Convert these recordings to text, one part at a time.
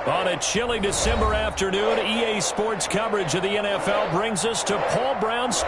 On a chilly December afternoon, EA Sports coverage of the NFL brings us to Paul Brown's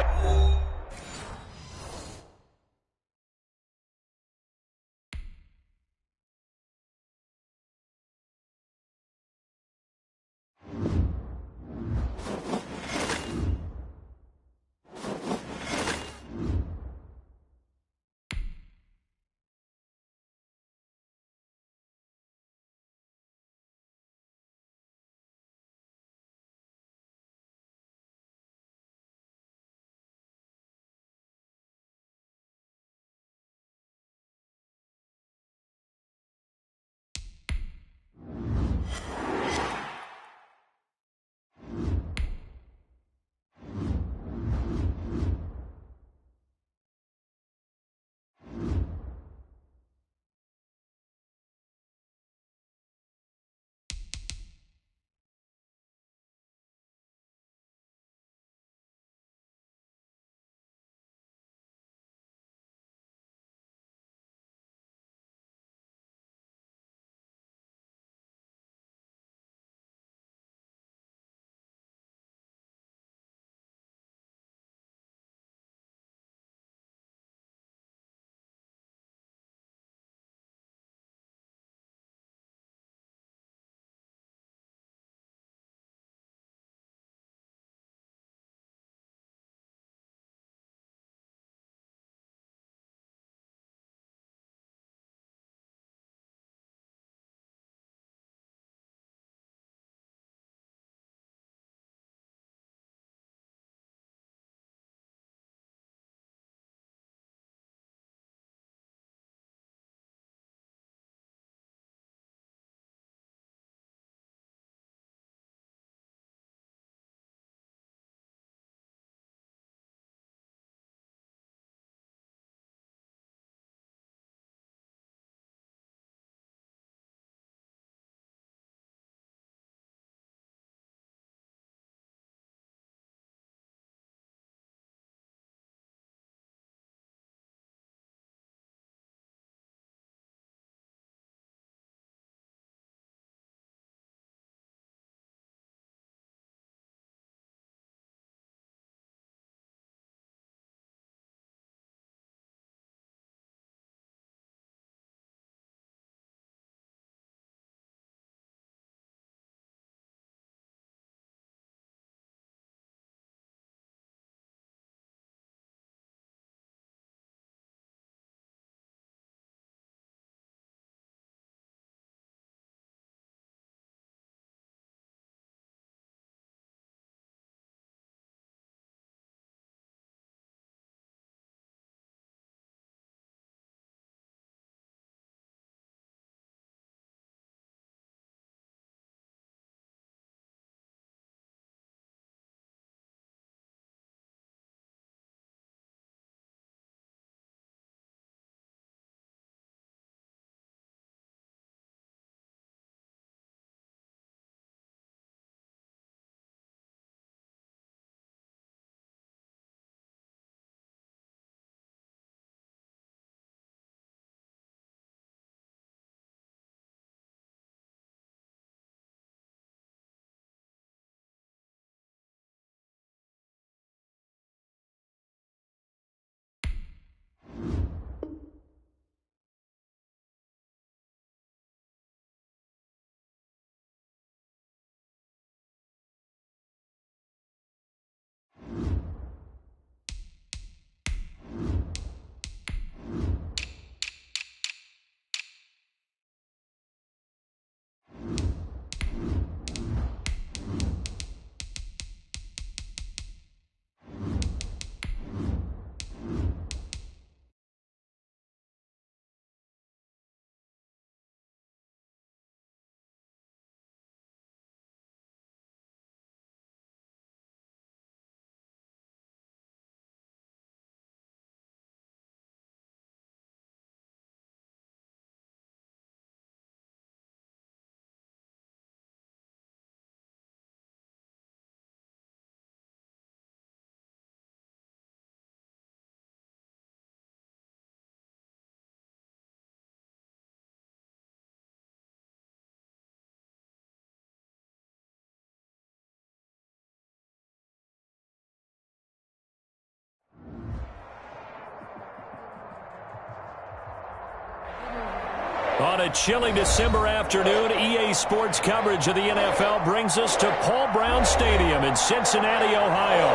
On a chilly December afternoon, EA Sports coverage of the NFL brings us to Paul Brown Stadium in Cincinnati, Ohio.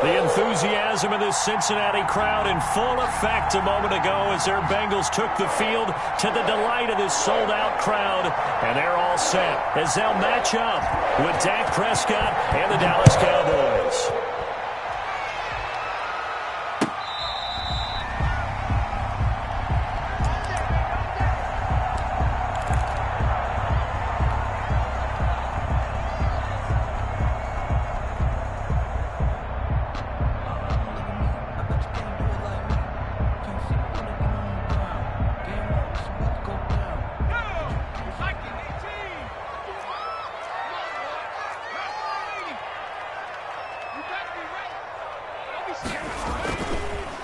The enthusiasm of this Cincinnati crowd in full effect a moment ago as their Bengals took the field to the delight of this sold-out crowd. And they're all set as they'll match up with Dak Prescott and the Dallas Cowboys.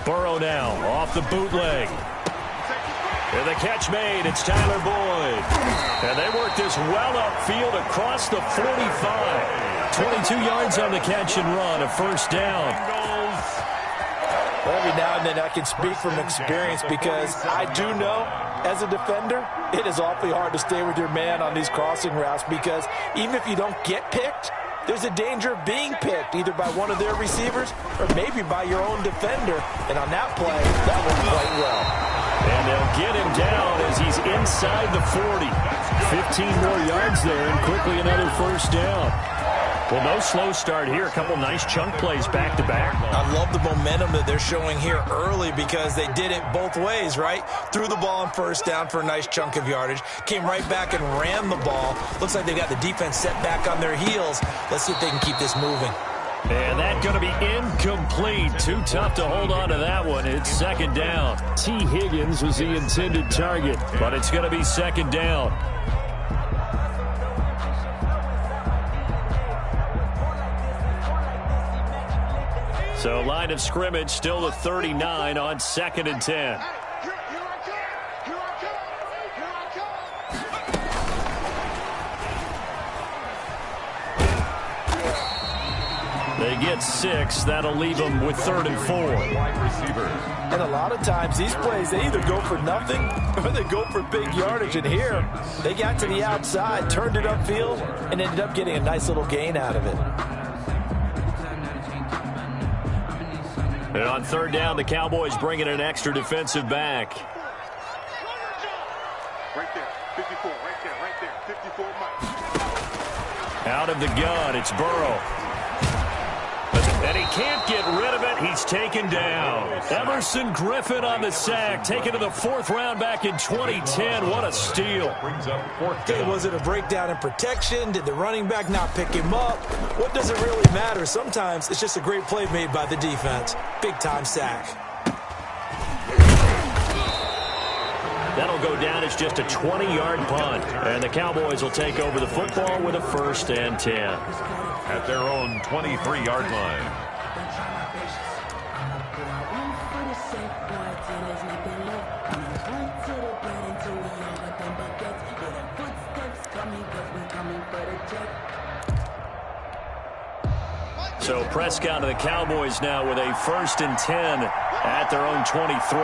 Burrow now off the bootleg. And the catch made. It's Tyler Boyd. And they work this well upfield across the 45. 22 yards on the catch and run. A first down. Well, every now and then I can speak from experience because I do know as a defender it is awfully hard to stay with your man on these crossing routes because even if you don't get picked, there's a danger of being picked either by one of their receivers or maybe by your own defender. And on that play, that went quite well. And they'll get him down as he's inside the 40. 15 more yards there and quickly another first down. Well, no slow start here. A couple nice chunk plays back-to-back. I love the momentum that they're showing here early because they did it both ways, right? Threw the ball on first down for a nice chunk of yardage. Came right back and ran the ball. Looks like they got the defense set back on their heels. Let's see if they can keep this moving. And that's going to be incomplete. Too tough to hold on to that one. It's second down. T. Higgins was the intended target, but it's going to be second down. So line of scrimmage still the 39 on 2nd and 10. They get 6. That'll leave them with 3rd and 4. And a lot of times these plays, they either go for nothing or they go for big yardage. And here, they got to the outside, turned it upfield, and ended up getting a nice little gain out of it. And on 3rd down, the Cowboys bring in an extra defensive back. Right there, 54, right there, 54 Mike. Out of the gun, it's Burrow. And he can't get rid of it. He's taken down. Emerson Griffin on the sack, taken to the 4th round back in 2010. What a steal. Okay, was it a breakdown in protection? Did the running back not pick him up? What does it really matter? Sometimes it's just a great play made by the defense. Big-time sack. That'll go down as just a 20-yard punt. And the Cowboys will take over the football with a 1st and 10. At their own 23-yard line. So Prescott and the Cowboys now with a 1st and 10 at their own 23.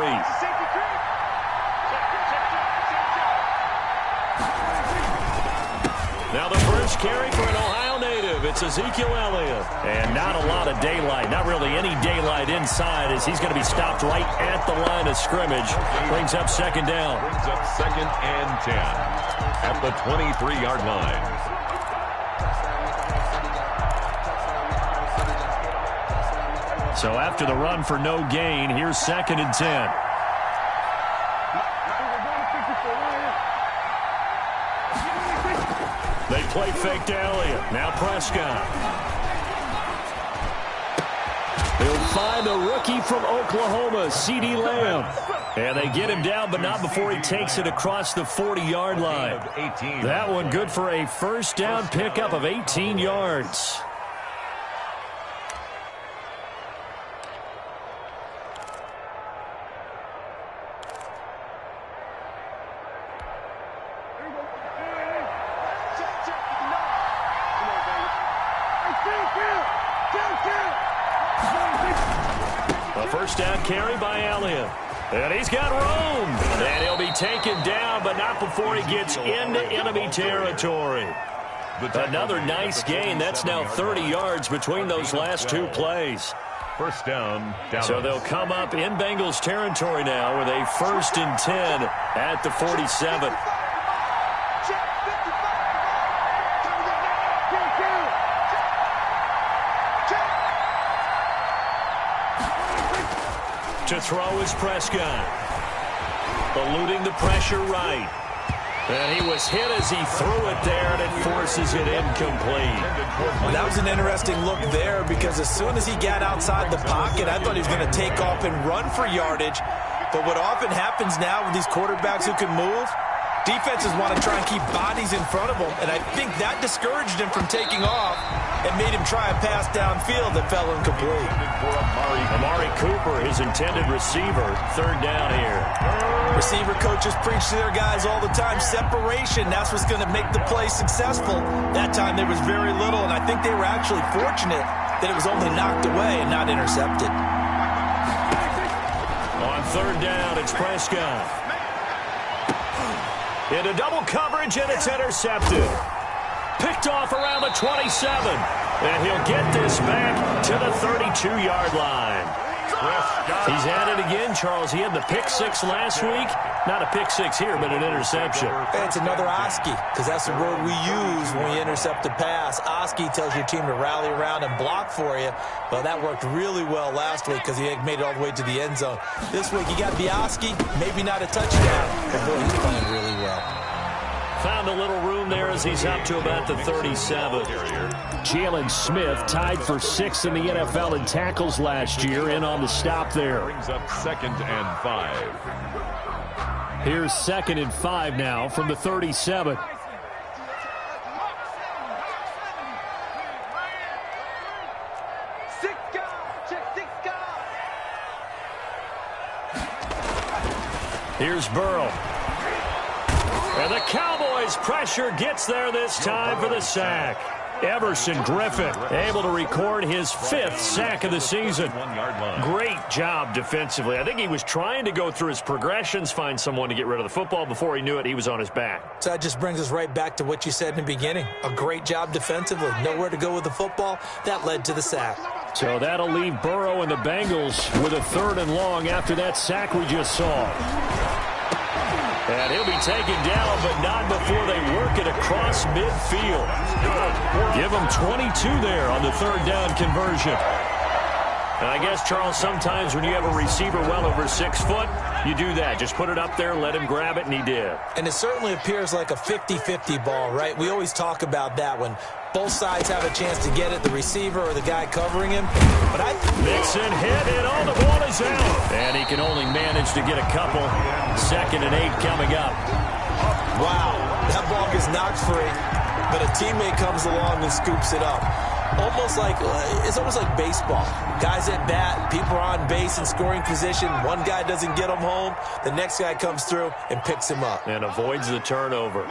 Now the first carry for an Ohio native. It's Ezekiel Elliott. And not a lot of daylight. Not really any daylight inside as he's going to be stopped right at the line of scrimmage. Brings up 2nd down. Brings up 2nd and 10 at the 23-yard line. So after the run for no gain, here's 2nd and 10. They play fake to Elliott. Now Prescott. He'll find the rookie from Oklahoma, CeeDee Lamb. And they get him down, but not before he takes it across the 40-yard line. That one good for a 1st down pickup of 18 yards. A 1st down carry by Elliott. And he's got room. And he'll be taken down, but not before he gets into enemy territory. Another nice gain. That's now 30 yards between those last two plays. First down, Dallas. So they'll come up in Bengals territory now with a 1st and 10 at the 47. To throw is Prescott. Eluding the pressure right. And he was hit as he threw it there, and it forces it incomplete. Well, that was an interesting look there because as soon as he got outside the pocket, I thought he was going to take off and run for yardage. But what often happens now with these quarterbacks who can move, defenses want to try and keep bodies in front of them, and I think that discouraged him from taking off and made him try a pass downfield that fell incomplete. Amari Cooper, his intended receiver, 3rd down here. Receiver coaches preach to their guys all the time, separation, that's what's going to make the play successful. That time there was very little, and I think they were actually fortunate that it was only knocked away and not intercepted. On 3rd down, it's Prescott. Into double coverage, and it's intercepted. Picked off around the 27. And he'll get this back to the 32-yard line. He's at it again, Charles. He had the pick 6 last week. Not a pick 6 here, but an interception. It's another Oski, because that's the word we use when we intercept a pass. Oski tells your team to rally around and block for you. Well, that worked really well last week because he made it all the way to the end zone. This week, you got the Oski, maybe not a touchdown, but boy, he's playing really well. Found a little room there as he's up to about the 37. Jalen Smith tied for 6th in the NFL in tackles last year, in on the stop there. Brings up 2nd and 5. Here's 2nd and 5 now from the 37. Here's Burrow. And the Cowboys' pressure gets there this time for the sack. Everson Griffin able to record his 5th sack of the season. 1-yard line. Great job defensively. I think he was trying to go through his progressions, find someone to get rid of the football. Before he knew it, he was on his back. So that just brings us right back to what you said in the beginning. A great job defensively. Nowhere to go with the football. That led to the sack. So that'll leave Burrow and the Bengals with a 3rd and long after that sack we just saw. And he'll be taken down, but not before they work it across midfield. Give him 22 there on the 3rd down conversion. And I guess, Charles, sometimes when you have a receiver well over 6 foot, you do that. Just put it up there, let him grab it, and he did. And it certainly appears like a 50-50 ball, right? We always talk about that when both sides have a chance to get it, the receiver or the guy covering him. But Mixon hit, and all the ball is out. And he can only manage to get a couple. 2nd and 8 coming up. Wow, that ball gets knocked free, but a teammate comes along and scoops it up. It's almost like baseball. Guys at bat, people are on base in scoring position. One guy doesn't get them home. The next guy comes through and picks him up. And avoids the turnover.